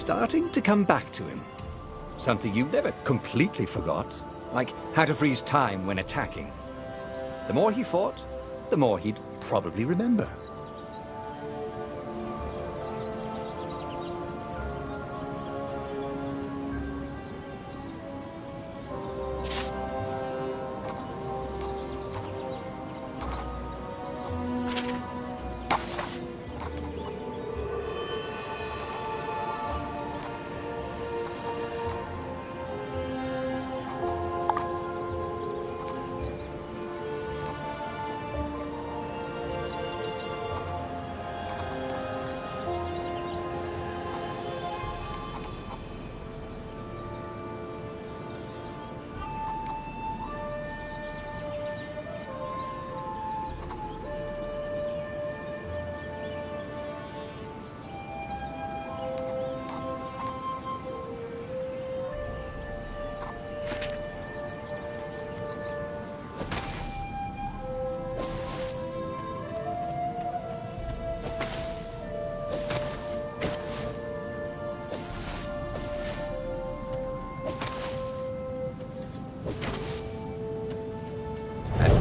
starting to come back to him. Something you never completely forgot, like how to freeze time when attacking. The more he fought, the more he'd probably remember.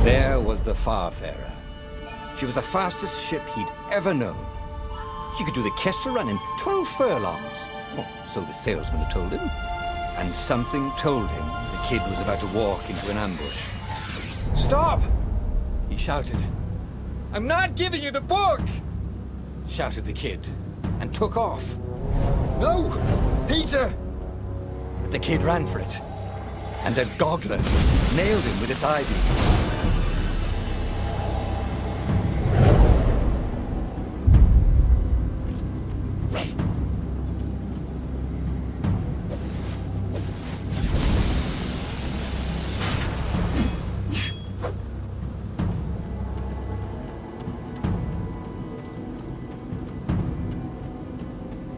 There was the Farfarer. She was the fastest ship he'd ever known. She could do the Kester run in 12 furlongs. Oh, so the salesman had told him. And something told him the kid was about to walk into an ambush. "Stop!" he shouted. "I'm not giving you the book!" shouted the kid, and took off. "No! Peter!" But the kid ran for it, and a goggler nailed him with its ivy.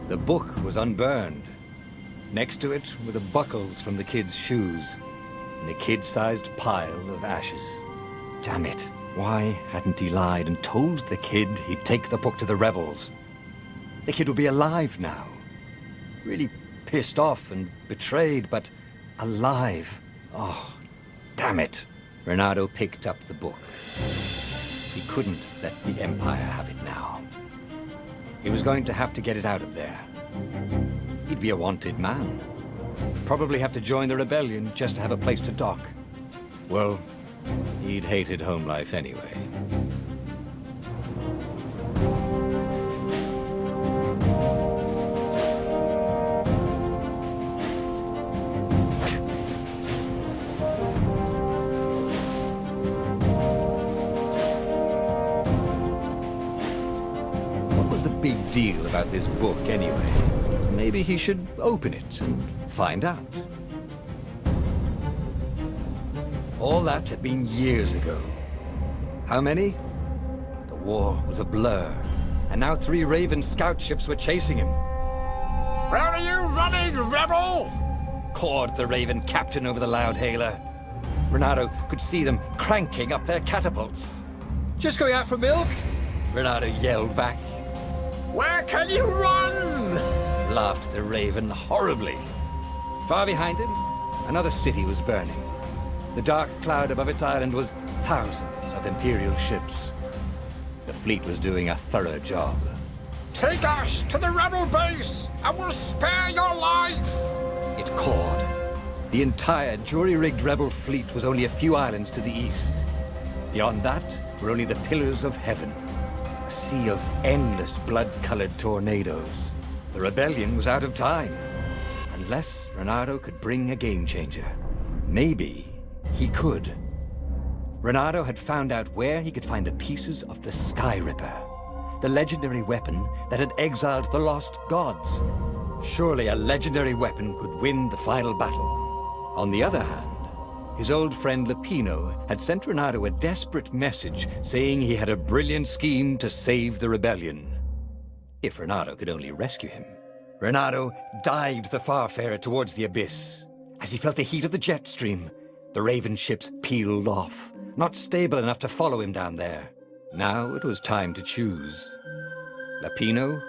The book was unburned. Next to it were the buckles from the kid's shoes, and a kid-sized pile of ashes. Damn it, why hadn't he lied and told the kid he'd take the book to the rebels? The kid would be alive now. Really pissed off and betrayed, but alive. Oh, damn it. Renato picked up the book. He couldn't let the Empire have it now. He was going to have to get it out of there. He'd be a wanted man. Probably have to join the rebellion just to have a place to dock. Well, he'd hated home life anyway. What was the big deal about this book anyway? Maybe he should open it and find out. All that had been years ago. How many? The war was a blur, and now 3 Raven scout ships were chasing him. "Where are you running, rebel?" cawed the Raven captain over the loudhailer. Renato could see them cranking up their catapults. "Just going out for milk?" Renato yelled back. "Where can you run?" laughed the Raven horribly. Far behind him, another city was burning. The dark cloud above its island was thousands of Imperial ships. The fleet was doing a thorough job. "Take us to the rebel base, and we'll spare your life!" it cawed. The entire jury-rigged rebel fleet was only a few islands to the east. Beyond that were only the pillars of heaven, a sea of endless blood-colored tornadoes. The rebellion was out of time, unless Renato could bring a game-changer. Maybe he could. Renato had found out where he could find the pieces of the Sky Ripper, the legendary weapon that had exiled the lost gods. Surely a legendary weapon could win the final battle. On the other hand, his old friend Lupino had sent Renato a desperate message saying he had a brilliant scheme to save the rebellion. If Renato could only rescue him. Renato dived the Farfarer towards the abyss. As he felt the heat of the jet stream, the Raven ships peeled off, not stable enough to follow him down there. Now it was time to choose. Lupino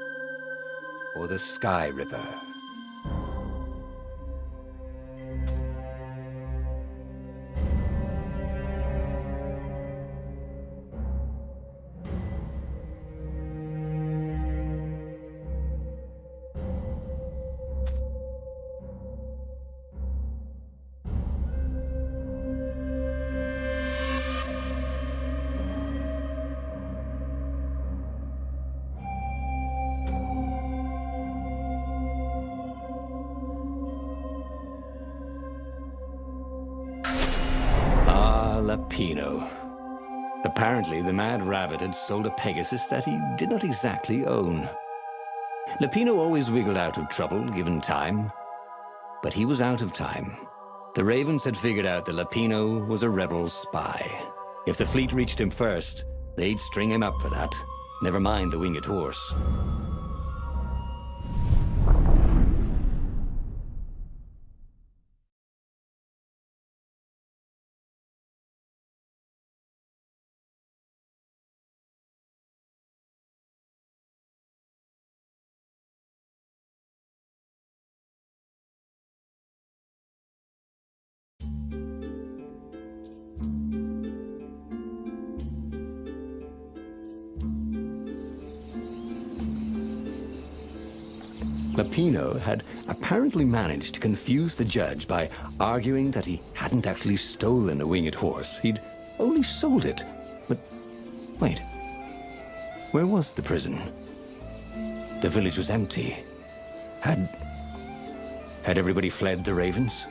or the Sky Ripper? Lapino. Apparently, the Mad Rabbit had sold a Pegasus that he did not exactly own. Lapino always wiggled out of trouble, given time. But he was out of time. The Ravens had figured out that Lapino was a rebel spy. If the fleet reached him first, they'd string him up for that. Never mind the winged horse. Lapino had apparently managed to confuse the judge by arguing that he hadn't actually stolen a winged horse. He'd only sold it. But wait, where was the prison? The village was empty. Had everybody fled the Ravens?